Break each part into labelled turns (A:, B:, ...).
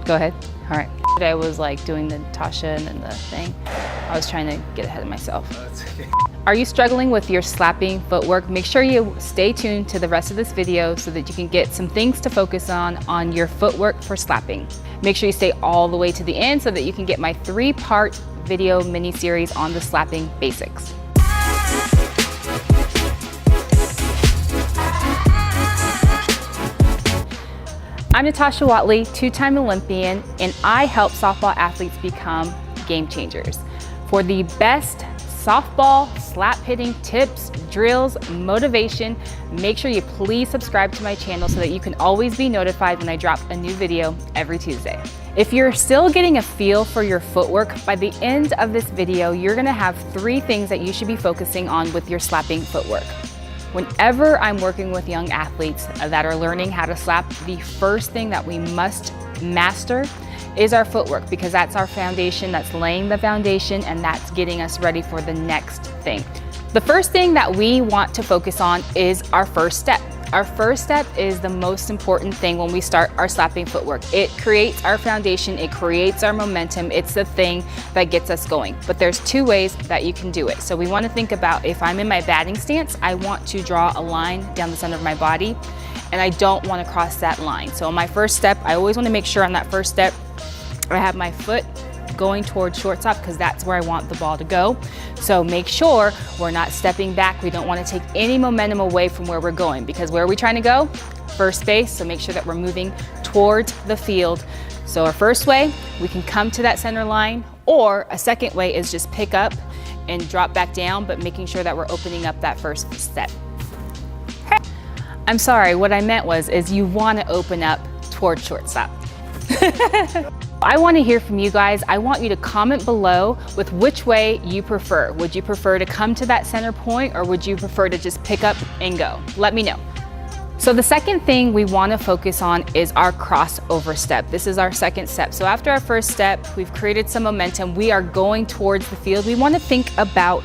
A: Go ahead. All right. I was like doing the Natasha and then the thing. I was trying to get ahead of myself. Are you struggling with your slapping footwork? Make sure you stay tuned to the rest of this video so that you can get some things to focus on your footwork for slapping. Make sure you stay all the way to the end so that you can get my 3-part video mini-series on the slapping basics. I'm Natasha Watley, 2-time Olympian, and I help softball athletes become game changers. For the best softball slap hitting tips, drills, motivation, make sure you please subscribe to my channel so that you can always be notified when I drop a new video every Tuesday. If you're still getting a feel for your footwork, by the end of this video, you're gonna have 3 things that you should be focusing on with your slapping footwork. Whenever I'm working with young athletes that are learning how to slap, the first thing that we must master is our footwork, because that's our foundation, that's laying the foundation, and that's getting us ready for the next thing. The first thing that we want to focus on is our first step. Our first step is the most important thing when we start our slapping footwork. It creates our foundation, it creates our momentum, it's the thing that gets us going. But there's 2 ways that you can do it. So we want to think about, if I'm in my batting stance, I want to draw a line down the center of my body, and I don't want to cross that line. So on my first step, I always want to make sure on that first step, I have my foot going towards shortstop, because that's where I want the ball to go. So make sure we're not stepping back. We don't want to take any momentum away from where we're going, because where are we trying to go? First base. So make sure that we're moving towards the field. So our first way, we can come to that center line, or a second way is just pick up and drop back down, but making sure that we're opening up that first step. I'm sorry, what I meant is you want to open up towards shortstop. I want to hear from you guys. I want you to comment below with which way you prefer. Would you prefer to come to that center point, or would you prefer to just pick up and go? Let me know. So the second thing we want to focus on is our crossover step. This is our second step. So after our first step, we've created some momentum. We are going towards the field. We want to think about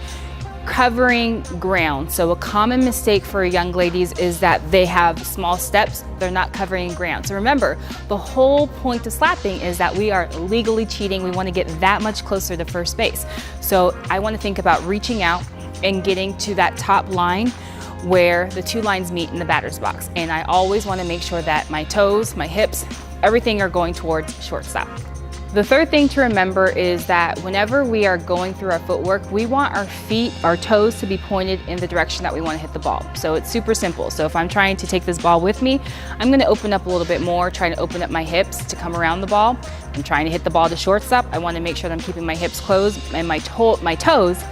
A: covering ground. So a common mistake for young ladies is that they have small steps, they're not covering ground. So remember, the whole point of slapping is that we are legally cheating. We want to get that much closer to first base. So I want to think about reaching out and getting to that top line where the 2 lines meet in the batter's box. And I always want to make sure that my toes, my hips, everything are going towards shortstop. The third thing to remember is that whenever we are going through our footwork, we want our feet, our toes to be pointed in the direction that we want to hit the ball. So it's super simple. So if I'm trying to take this ball with me, I'm going to open up a little bit more, trying to open up my hips to come around the ball. I'm trying to hit the ball to shortstop. I want to make sure that I'm keeping my hips closed and my toes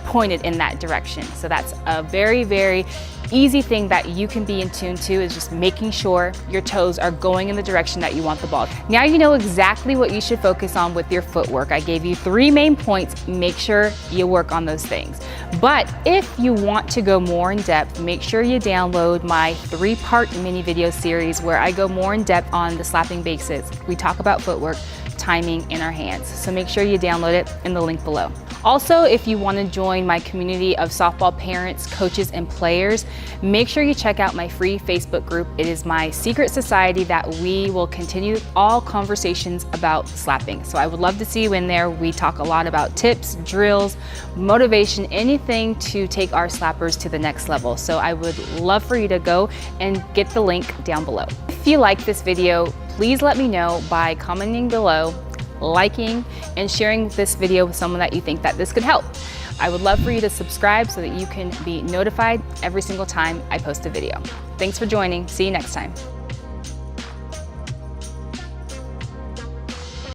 A: pointed in that direction. So that's a very, very easy thing that you can be in tune to, is just making sure your toes are going in the direction that you want the ball. Now you know exactly what you should focus on with your footwork. I gave you 3 main points. Make sure you work on those things. But if you want to go more in depth, make sure you download my 3-part mini video series where I go more in depth on the slapping basics. We talk about footwork, timing in our hands. So make sure you download it in the link below. Also, if you want to join my community of softball parents, coaches, and players, make sure you check out my free Facebook group. It is my secret society that we will continue all conversations about slapping. So I would love to see you in there. We talk a lot about tips, drills, motivation, anything to take our slappers to the next level. So I would love for you to go and get the link down below. If you like this video, please let me know by commenting below, liking, and sharing this video with someone that you think that this could help. I would love for you to subscribe so that you can be notified every single time I post a video. Thanks for joining. See you next time.